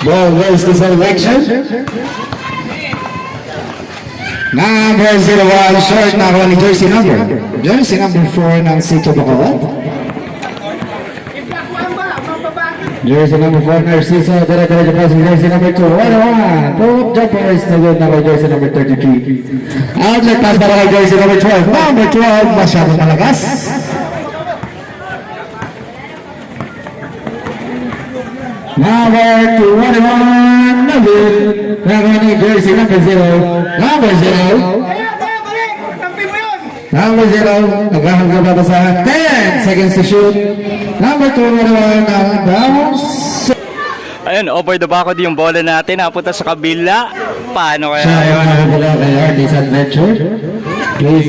Ball goes to selection. Number 01, short na ako ni jersey number. Jersey number 4 ng Sito Bacolod. Jersey number 4, Narciso. Dire-diretso pa si jersey number 2. 1-1. Pull-up jumpers na good na kay jersey number 33. Outlet pass para kay jersey number 12. Number 12, masyadong malakas. Number 21, na good. Nakuha ni jersey number 0. Number 0. Number 0, naghahanggang pa sa 10 seconds to shoot. Number 2, ang bounce. Ayun, over the back yung bola natin. Napunta sa kabila. Paano kaya? Siya yung nakabula kay Artist Adventure. Please